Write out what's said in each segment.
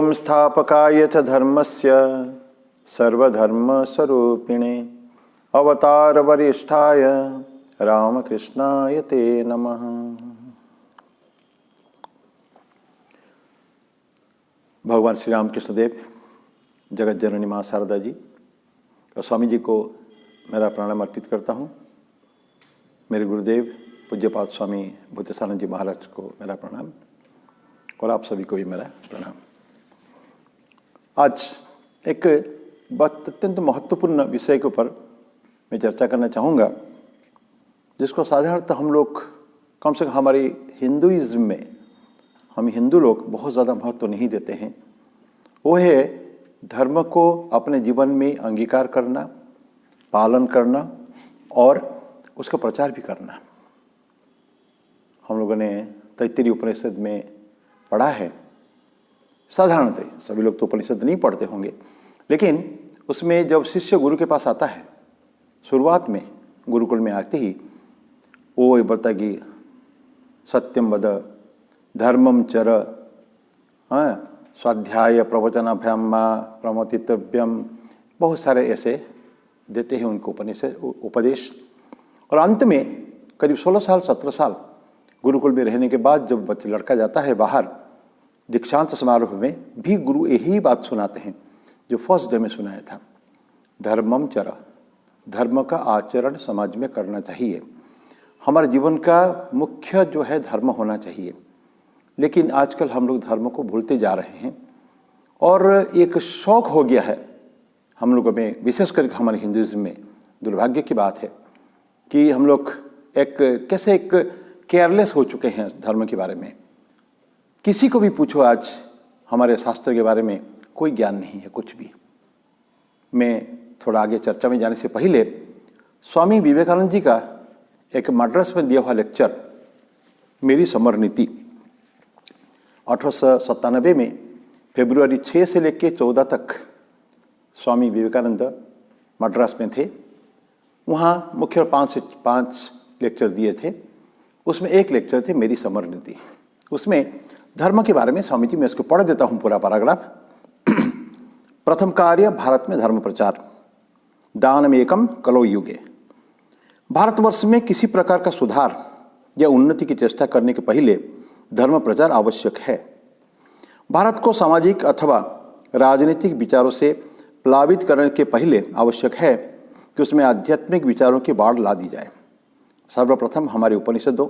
ओम स्थापकाय च धर्मस्य सर्वधर्मस्वरूपिणे अवतार वरिष्ठाय रामकृष्णाय ते नमः। भगवान श्री राम कृष्णदेव, जगत जननी माँ शारदा जी और स्वामी जी को मेरा प्रणाम अर्पित करता हूँ। मेरे गुरुदेव पूज्यपाद स्वामी भूतेशानंद जी महाराज को मेरा प्रणाम और आप सभी को भी मेरा प्रणाम। आज एक बहुत अत्यंत महत्वपूर्ण विषय के ऊपर मैं चर्चा करना चाहूँगा, जिसको साधारणतः हम लोग कम से कम हमारी हिंदुइज्म में हम हिंदू लोग बहुत ज़्यादा महत्व नहीं देते हैं। वो है धर्म को अपने जीवन में अंगीकार करना, पालन करना और उसका प्रचार भी करना। हम लोगों ने तैत्तिरीय उपनिषद में पढ़ा है। साधारणतः सभी लोग तो उपनिषद नहीं पढ़ते होंगे, लेकिन उसमें जब शिष्य गुरु के पास आता है, शुरुआत में गुरुकुल में आते ही वो बोलता कि सत्यम वद, धर्मम चर, स्वाध्याय प्रवचनाभ्याम प्रमोतितव्यम, बहुत सारे ऐसे देते हैं उनको उपदेश। और अंत में करीब 16 साल 17 साल गुरुकुल में रहने के बाद जब लड़का जाता है बाहर, दीक्षांत समारोह में भी गुरु यही बात सुनाते हैं जो फर्स्ट डे में सुनाया था, धर्मम चर, धर्म का आचरण समाज में करना चाहिए। हमारे जीवन का मुख्य जो है धर्म होना चाहिए। लेकिन आजकल हम लोग धर्म को भूलते जा रहे हैं और एक शौक हो गया है हम लोगों में, विशेष करके हमारे हिंदुइज्म में। दुर्भाग्य की बात है कि हम लोग एक केयरलेस हो चुके हैं धर्म के बारे में। किसी को भी पूछो आज हमारे शास्त्र के बारे में कोई ज्ञान नहीं है, कुछ भी। मैं थोड़ा आगे चर्चा में जाने से पहले स्वामी विवेकानंद जी का एक मद्रास में दिया हुआ लेक्चर, मेरी समर नीति, 1897 में फरवरी 6 से लेकर 14 तक स्वामी विवेकानंद मद्रास में थे। वहाँ मुख्य 5 से 5 लेक्चर दिए थे। उसमें एक लेक्चर थे मेरी समर नीति। उसमें धर्म के बारे में स्वामी जी, मैं इसको पढ़ देता हूँ पूरा पैराग्राफ। प्रथम कार्य भारत में धर्म प्रचार, दानमेकम कलो युगे। भारतवर्ष में किसी प्रकार का सुधार या उन्नति की चेष्टा करने के पहले धर्म प्रचार आवश्यक है। भारत को सामाजिक अथवा राजनीतिक विचारों से प्लावित करने के पहले आवश्यक है कि उसमें आध्यात्मिक विचारों की बाढ़ ला दी जाए। सर्वप्रथम हमारे उपनिषदों,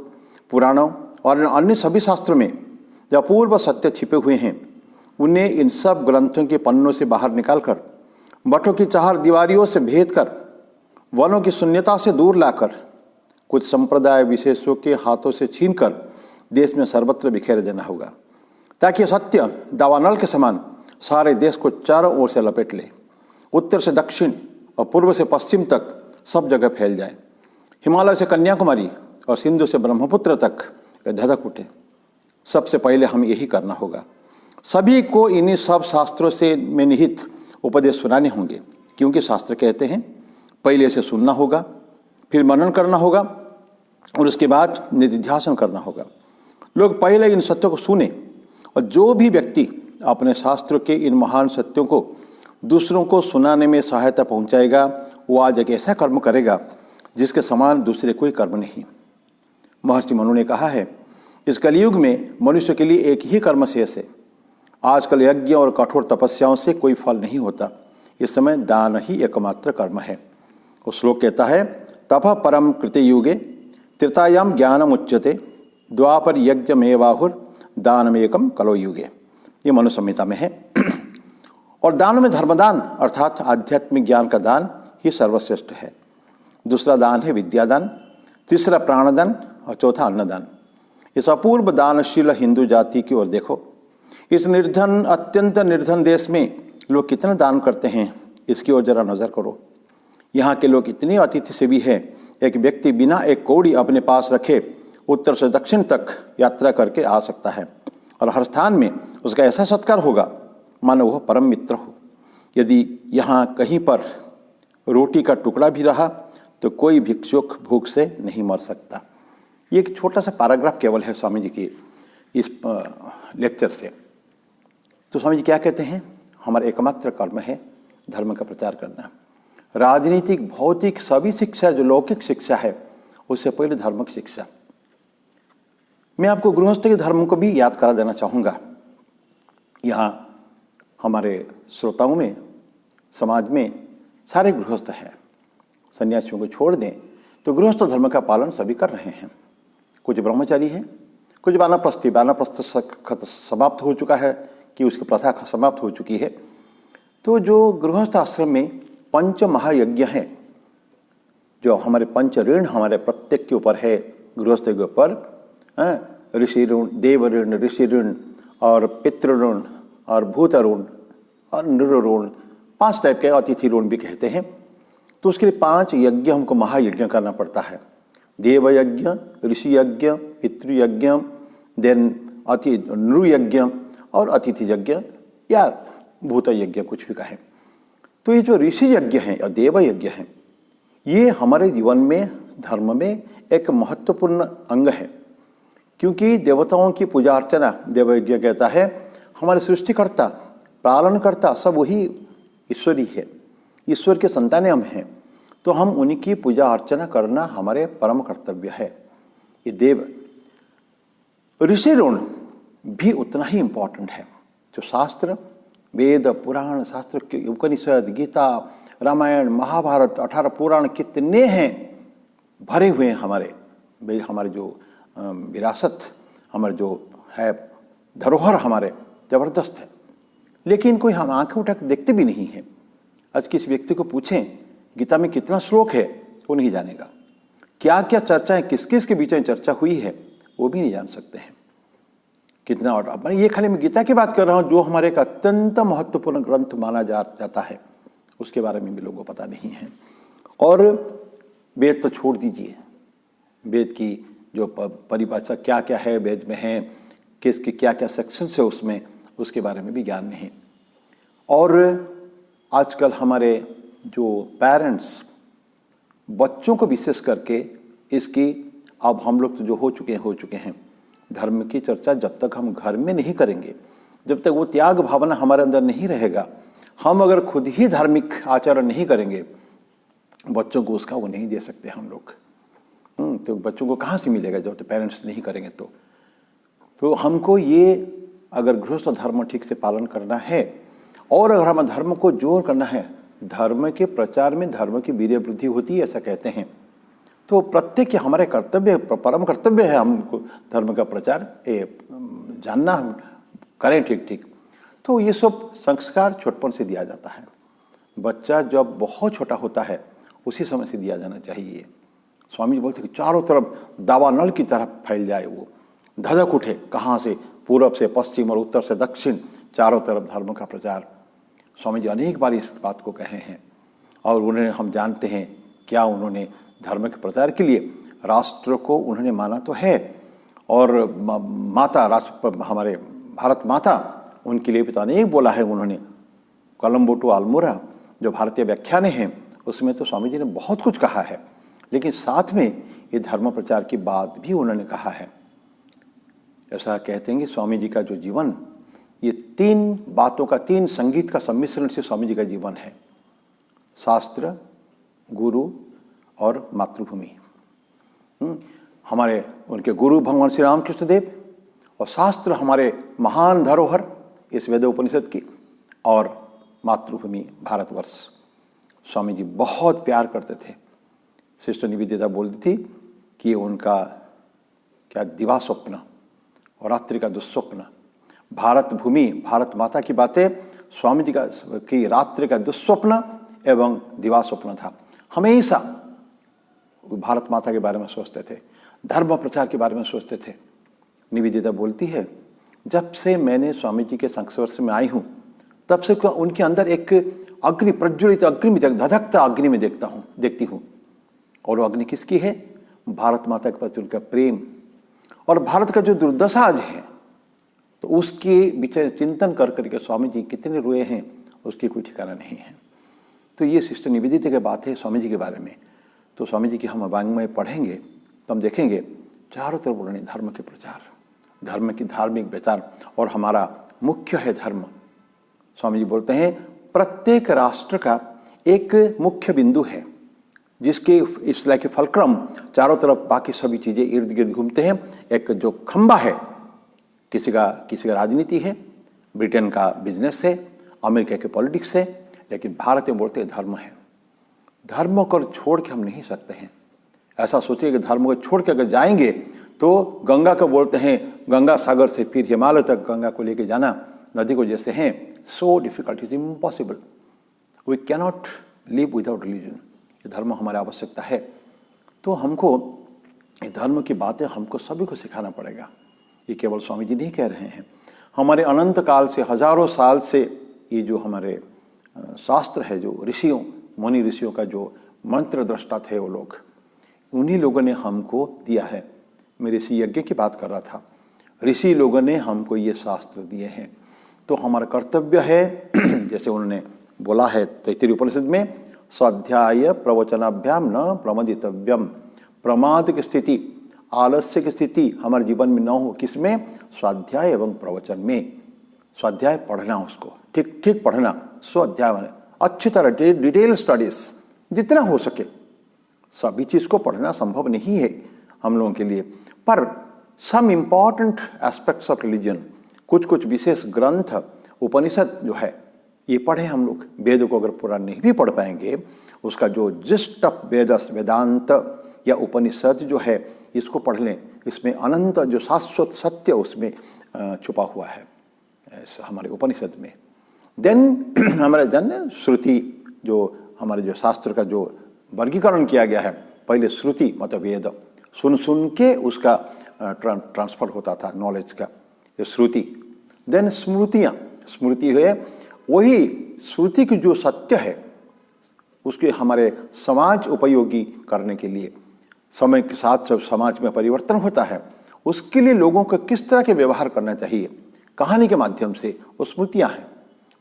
पुराणों और अन्य सभी शास्त्रों में जो अपूर्व सत्य छिपे हुए हैं, उन्हें इन सब ग्रंथों के पन्नों से बाहर निकालकर, मठों की चार दीवारियों से भेद कर, वनों की शून्यता से दूर लाकर, कुछ संप्रदाय विशेषों के हाथों से छीनकर देश में सर्वत्र बिखेर देना होगा, ताकि सत्य दावानल के समान सारे देश को चारों ओर से लपेट ले, उत्तर से दक्षिण और पूर्व से पश्चिम तक सब जगह फैल जाए, हिमालय से कन्याकुमारी और सिंधु से ब्रह्मपुत्र तक धधक उठे। सबसे पहले हम यही करना होगा। सभी को इन्हीं सब शास्त्रों से में निहित उपदेश सुनाने होंगे, क्योंकि शास्त्र कहते हैं पहले से सुनना होगा, फिर मनन करना होगा और उसके बाद निधिध्यासन करना होगा। लोग पहले इन सत्यों को सुने और जो भी व्यक्ति अपने शास्त्रों के इन महान सत्यों को दूसरों को सुनाने में सहायता पहुंचाएगा, वो आज एक ऐसा कर्म करेगा जिसके समान दूसरे कोई कर्म नहीं। महर्षि मनु ने कहा है, इस कलयुग में मनुष्य के लिए एक ही कर्म शेष है। आजकल यज्ञ और कठोर तपस्याओं से कोई फल नहीं होता। इस समय दान ही एकमात्र कर्म है। वो श्लोक कहता है, तपः परम कृते युगे त्रेतायाम ज्ञानम उच्यते द्वापर यज्ञमेवाहुर दानमेकम कलो युगे। ये मनु संहिता में है। और दान में धर्मदान अर्थात आध्यात्मिक ज्ञान का दान ही सर्वश्रेष्ठ है। दूसरा दान है विद्यादान, तीसरा प्राणदान और चौथा अन्नदान। इस अपूर्व दानशील हिंदू जाति की ओर देखो। इस निर्धन, अत्यंत निर्धन देश में लोग कितना दान करते हैं, इसकी ओर जरा नज़र करो। यहाँ के लोग इतने अतिथि सेवी हैं, एक व्यक्ति बिना एक कौड़ी अपने पास रखे उत्तर से दक्षिण तक यात्रा करके आ सकता है और हर स्थान में उसका ऐसा सत्कार होगा मानो वह परम मित्र हो। यदि यहाँ कहीं पर रोटी का टुकड़ा भी रहा तो कोई भिक्षुक भूख से नहीं मर सकता। ये एक छोटा सा पैराग्राफ केवल है स्वामी जी की इस लेक्चर से। तो स्वामी जी क्या कहते हैं, हमारा एकमात्र कर्म है धर्म का प्रचार करना। राजनीतिक, भौतिक सभी शिक्षा जो लौकिक शिक्षा है उससे पहले धर्म की शिक्षा। मैं आपको गृहस्थ के धर्म को भी याद करा देना चाहूँगा। यहाँ हमारे श्रोताओं में, समाज में सारे गृहस्थ हैं। सन्यासियों को छोड़ दें तो गृहस्थ धर्म का पालन सभी कर रहे हैं। कुछ ब्रह्मचारी हैं, कुछ वानप्रस्थी। वानप्रस्थ समाप्त हो चुका है कि उसकी प्रथा समाप्त हो चुकी है। तो जो गृहस्थ आश्रम में पंच महायज्ञ हैं, जो हमारे पंच ऋण हमारे प्रत्येक के ऊपर है, गृहस्थ के ऊपर ऋषि ऋण, देव ऋण, ऋषि ऋण और पितृ ऋण और भूत ऋण और नृ ऋण, 5 टाइप के, अतिथि ऋण भी कहते हैं। तो उसके लिए 5 यज्ञ हमको महायज्ञ करना पड़ता है। देव यज्ञ, ऋषि यज्ञ, पितृयज्ञ, देन नृयज्ञ और अतिथि यज्ञ या भूत यज्ञ, कुछ भी कहें। तो ये जो ऋषि यज्ञ हैं या देव यज्ञ हैं, ये हमारे जीवन में, धर्म में एक महत्वपूर्ण अंग है। क्योंकि देवताओं की पूजा अर्चना, देव यज्ञ कहता है, हमारे सृष्टिकर्ता, पालनकर्ता सब वही ईश्वर ही है। ईश्वर के संतान हम हैं, तो हम उनकी पूजा अर्चना करना हमारे परम कर्तव्य है। ये देव ऋषि ऋण भी उतना ही इम्पोर्टेंट है। जो शास्त्र, वेद, पुराण, शास्त्र के उपनिषद, गीता, रामायण, महाभारत, 18 पुराण कितने हैं भरे हुए हैं। हमारे जो विरासत, हमारे जो है धरोहर, हमारे ज़बरदस्त है। लेकिन कोई हम आंखें उठा के देखते भी नहीं है। आज किसी व्यक्ति को पूछें गीता में कितना श्लोक है, वो नहीं जानेगा। क्या क्या चर्चाएं किस किस के बीच में चर्चा हुई है, वो भी नहीं जान सकते हैं। कितना, और ये खाली मैं गीता की बात कर रहा हूँ, जो हमारे एक अत्यंत महत्वपूर्ण ग्रंथ माना जाता है, उसके बारे में भी लोगों को पता नहीं है। और वेद तो छोड़ दीजिए, वेद की जो परिभाषा क्या क्या है वेद में है, किसके क्या क्या सेक्शन है उसमें, उसके बारे में भी ज्ञान नहीं। और आजकल हमारे जो पेरेंट्स बच्चों को विशेष करके इसकी, अब हम लोग तो जो हो चुके हैं, धर्म की चर्चा जब तक हम घर में नहीं करेंगे, जब तक वो त्याग भावना हमारे अंदर नहीं रहेगा, हम अगर खुद ही धार्मिक आचरण नहीं करेंगे, बच्चों को उसका वो नहीं दे सकते हम लोग। तो बच्चों को कहाँ से मिलेगा जब तक पेरेंट्स नहीं करेंगे। तो हमको ये, अगर गृहस्थ धर्म ठीक से पालन करना है और अगर हम धर्म को जोर करना है, धर्म के प्रचार में धर्म की वीर्य वृद्धि होती है ऐसा कहते हैं। तो प्रत्येक हमारे कर्तव्य, परम कर्तव्य है हमको धर्म का प्रचार जानना, हम करें ठीक। तो ये सब संस्कार छोटपन से दिया जाता है। बच्चा जब बहुत छोटा होता है उसी समय से दिया जाना चाहिए। स्वामी जी बोलते कि चारों तरफ दावानल की तरफ फैल जाए, वो धधक उठे, कहाँ से, पूरब से पश्चिम और उत्तर से दक्षिण, चारों तरफ धर्म का प्रचार। स्वामी जी अनेक बार इस बात को कहे हैं और उन्होंने, हम जानते हैं क्या उन्होंने धर्म के प्रचार के लिए राष्ट्र को उन्होंने माना तो है, और माता, राष्ट्र हमारे भारत माता, उनके लिए भी तो अनेक बोला है उन्होंने। कोलंबो टू अल्मोड़ा जो भारतीय व्याख्यानें हैं उसमें तो स्वामी जी ने बहुत कुछ कहा है, लेकिन साथ में ये धर्म प्रचार की बात भी उन्होंने कहा है। ऐसा कहते हैं कि स्वामी जी का जो जीवन, ये 3 बातों का, 3 संगीत का सम्मिश्रण से स्वामी जी का जीवन है। शास्त्र, गुरु और मातृभूमि। हमारे उनके गुरु भगवान श्री रामकृष्ण देव, और शास्त्र हमारे महान धरोहर इस वेद उपनिषद की, और मातृभूमि भारतवर्ष। स्वामी जी बहुत प्यार करते थे। सिस्टर निवेदिता बोलती थी कि उनका क्या दिवा स्वप्न और रात्रि का दुस्वप्न, भारत भूमि, भारत माता की बातें स्वामी जी की रात्रि का दुस्वप्न एवं दिवा स्वप्न था। हमेशा भारत माता के बारे में सोचते थे, धर्म प्रचार के बारे में सोचते थे। निवेदिता बोलती है, जब से मैंने स्वामी जी के संस्पर्श में आई हूँ तब से उनके अंदर एक अग्नि, प्रज्वलित अग्नि में, धधकता अग्नि में देखती हूँ। और वो अग्नि किसकी है? भारत माता के प्रति उनका प्रेम, और भारत का जो दुर्दशा आज है, तो उसके विचार चिंतन कर करके स्वामी जी कितने रोए हैं उसकी कोई ठिकाना नहीं है। तो ये सिस्टर निवेदिता की बात है स्वामी जी के बारे में। तो स्वामी जी की हम वाङ्मय पढ़ेंगे तो हम देखेंगे चारों तरफ उन्होंने धर्म के प्रचार, धर्म की धार्मिक विचार, और हमारा मुख्य है धर्म। स्वामी जी बोलते हैं प्रत्येक राष्ट्र का एक मुख्य बिंदु है जिसके इस लाइक ए फलक्रम, चारों तरफ बाकी सभी चीज़ें इर्द गिर्द घूमते हैं। एक जो खंबा है, किसी का राजनीति है, ब्रिटेन का बिजनेस है, अमेरिका के पॉलिटिक्स है, लेकिन भारत में बोलते हैं धर्म है। धर्म को छोड़ के हम नहीं सकते हैं। ऐसा सोचिए कि धर्म को छोड़ के अगर जाएंगे तो गंगा को बोलते हैं, गंगा सागर से फिर हिमालय तक गंगा को लेके जाना नदी को जैसे हैं, so difficult, is impossible. We cannot live without religion. ये धर्म हमारी आवश्यकता है। तो हमको ये धर्म की बातें हमको सभी को सिखाना पड़ेगा। ये केवल स्वामी जी नहीं कह रहे हैं, हमारे अनंत काल से, हजारों साल से ये जो हमारे शास्त्र है, जो ऋषियों मुनि ऋषियों का जो मंत्र दृष्टा थे वो लोग, उन्हीं लोगों ने हमको दिया है। मैं ऋषि यज्ञ की बात कर रहा था। ऋषि लोगों ने हमको ये शास्त्र दिए हैं। तो हमारा कर्तव्य है जैसे उन्होंने बोला है तैत्तिरीय उपनिषद में, स्वाध्याय प्रवचनाभ्याम न प्रमदितव्यम। प्रमाद की स्थिति, आलस्य की स्थिति हमारे जीवन में न हो। किसमें? स्वाध्याय एवं प्रवचन में। स्वाध्याय पढ़ना, उसको ठीक ठीक पढ़ना, स्वाध्याय माने अच्छी तरह डिटेल स्टडीज जितना हो सके। सभी चीज़ को पढ़ना संभव नहीं है हम लोगों के लिए, पर some important aspects of religion, कुछ कुछ विशेष ग्रंथ उपनिषद जो है ये पढ़े हम लोग। वेद को अगर पूरा नहीं भी पढ़ पाएंगे, उसका जो जिस्ट ऑफ वेदांत या उपनिषद जो है इसको पढ़ लें। इसमें अनंत जो शाश्वत सत्य उसमें छुपा हुआ है हमारे उपनिषद में। देन हमारे जन श्रुति, जो हमारे जो शास्त्र का जो वर्गीकरण किया गया है, पहले श्रुति मतलब वेद, सुन के उसका ट्रांसफर होता था नॉलेज का, ये श्रुति। देन स्मृतियाँ, स्मृति है वही श्रुति की जो सत्य है उसके हमारे समाज उपयोगी करने के लिए, समय के साथ जब समाज में परिवर्तन होता है उसके लिए लोगों को किस तरह के व्यवहार करना चाहिए, कहानी के माध्यम से वो स्मृतियाँ हैं।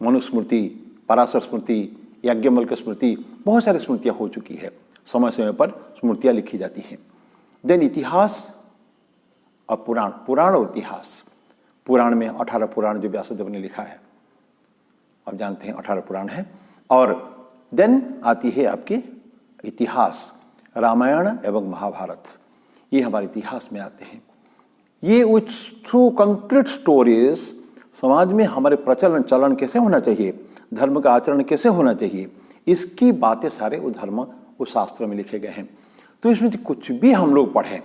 मनुस्मृति, पराशर स्मृति, याज्ञवल्क्य स्मृति, बहुत सारी स्मृतियाँ हो चुकी है। समय समय पर स्मृतियाँ लिखी जाती हैं। देन इतिहास और पुराण, पुराण और इतिहास। पुराण में 18 पुराण जो व्यासदेव ने लिखा है, आप जानते हैं 18 पुराण है। और देन आती है आपके इतिहास, रामायण एवं महाभारत, ये हमारे इतिहास में आते हैं। ये थ्रू कंक्रीट स्टोरीज समाज में हमारे प्रचलन चलन कैसे होना चाहिए, धर्म का आचरण कैसे होना चाहिए, इसकी बातें सारे वो धर्म उस शास्त्र में लिखे गए हैं। तो इसमें कुछ भी हम लोग पढ़ें,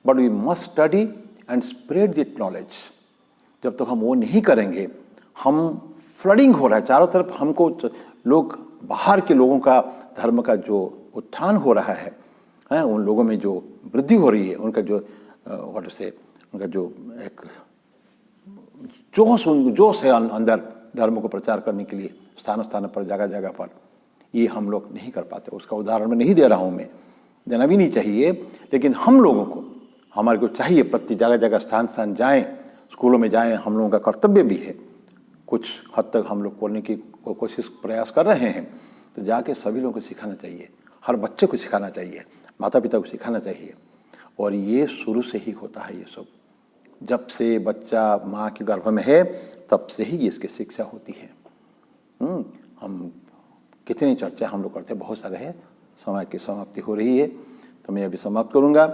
but we must study and spread that knowledge. जब तक हम वो नहीं करेंगे, हम फ्लडिंग हो रहा है चारों तरफ, हमको लोग, बाहर के लोगों का धर्म का जो उत्थान हो रहा है, उन लोगों में जो वृद्धि हो रही है, उनका जो व्हाट से उनका जो एक जोश है अंदर धर्म को प्रचार करने के लिए, स्थान स्थान पर, जगह जगह पर, ये हम लोग नहीं कर पाते। उसका उदाहरण मैं नहीं दे रहा हूँ, मैं देना भी नहीं चाहिए, लेकिन हम लोगों को, हमारे को चाहिए प्रति जगह जगह स्थान स्थान जाएं, स्कूलों में जाएं, हम लोगों का कर्तव्य भी है। कुछ हद तक हम लोग करने की कोशिश प्रयास कर रहे हैं, तो जाके सभी लोगों को सिखाना चाहिए, हर बच्चे को सिखाना चाहिए, माता पिता को सिखाना चाहिए। और ये शुरू से ही होता है, ये सब जब से बच्चा माँ के गर्भ में है तब से ही इसकी शिक्षा होती है। हम कितनी चर्चा हम लोग करते हैं, बहुत सारे हैं। समय की समाप्ति हो रही है तो मैं अभी समाप्त करूँगा।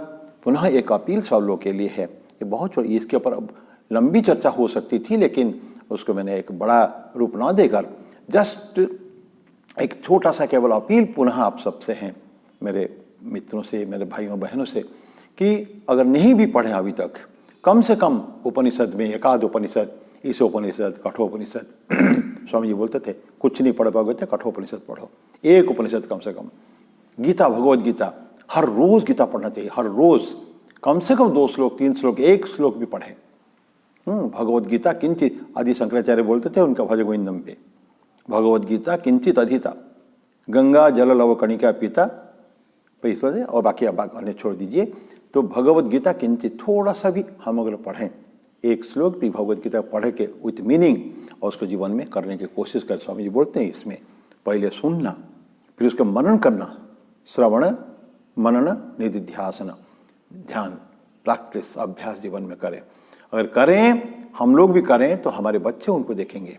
पुनः एक अपील सब लोगों के लिए है, ये बहुत इसके ऊपर अब लंबी चर्चा हो सकती थी, लेकिन उसको मैंने एक बड़ा रूप ना देकर जस्ट एक छोटा सा केवल अपील पुनः आप सबसे हैं, मेरे मित्रों से, मेरे भाइयों बहनों से, कि अगर नहीं भी पढ़े अभी तक, कम से कम उपनिषद में एकाध उपनिषद, इस उपनिषद, कठोपनिषद स्वामी जी बोलते थे कुछ नहीं पढ़ पाओगे तो कठोपनिषद पढ़ो, एक उपनिषद कम से कम। गीता, भगवद गीता, हर रोज़ गीता पढ़ना चाहिए, हर रोज़ कम से कम 2 श्लोक 3 श्लोक, 1 श्लोक भी पढ़ें। भगवद गीता किंचित, आदि शंकराचार्य बोलते थे उनका भज गोविंदम पे, भगवद गीता किंचित अधिता, गंगा जल लव कणिका पीता, पैसा और बाकी अब अन्य छोड़ दीजिए। तो भगवद गीता किंचित, थोड़ा सा भी हम अगर पढ़ें, 1 श्लोक भी भगवद गीता पढ़ के विथ मीनिंग और उसको जीवन में करने की कोशिश करें। स्वामी जी बोलते हैं इसमें पहले सुनना, फिर उसका मनन करना, श्रवण मनन निधिध्यासन, ध्यान, प्रैक्टिस, अभ्यास जीवन में करें। अगर करें, हम लोग भी करें, तो हमारे बच्चे उनको देखेंगे,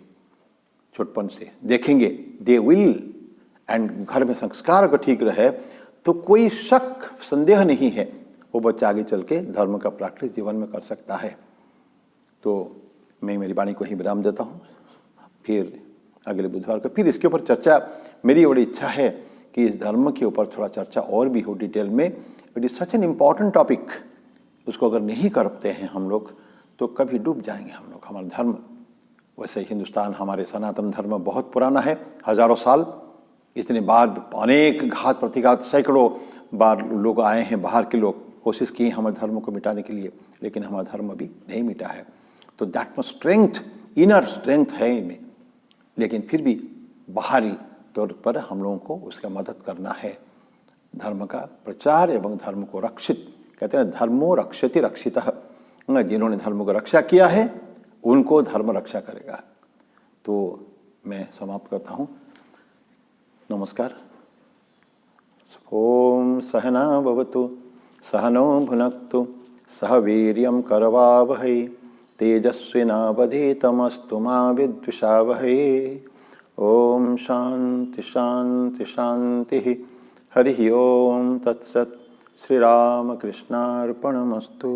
छोटपन से देखेंगे, दे विल, एंड घर में संस्कार अगर ठीक रहे तो कोई शक संदेह नहीं है वो बच्चा आगे चल के धर्म का प्रैक्टिस जीवन में कर सकता है। तो मैं मेरी वाणी को ही विराम देता हूँ, फिर अगले बुधवार को फिर इसके ऊपर चर्चा। मेरी बड़ी इच्छा है कि इस धर्म के ऊपर थोड़ा चर्चा और भी हो डिटेल में। It is such an important topic, उसको अगर नहीं करते हैं हम लोग तो कभी डूब जाएंगे हम लोग। हमारा धर्म, वैसे हिंदुस्तान, हमारे सनातन धर्म बहुत पुराना है, हजारों साल। इतने बार अनेक घात प्रतिघात, सैकड़ों बार लोग आए हैं, बाहर के लोग कोशिश की हमारे धर्म को मिटाने के लिए, लेकिन हमारा धर्म अभी नहीं मिटा है। तो that much strength, inner strength है इनमें, लेकिन फिर भी बाहरी तौर पर हम लोगों को उसका मदद करना है। धर्म का प्रचार एवं धर्म को रक्षित, कहते हैं धर्मो रक्षति रक्षितः, जिन्होंने धर्म को रक्षा किया है उनको धर्म रक्षा करेगा। तो मैं समाप्त करता हूँ। नमस्कार। ओम सहना भवतु, सहनो भुनक्तु, सह वीर्यं करवावहै, तेजस्विनावधीतमस्तु मा विद्विषावहै। ओम शांति शांति शांति। हरि ओम तत्सत्। श्री राम कृष्णार्पणमस्तु।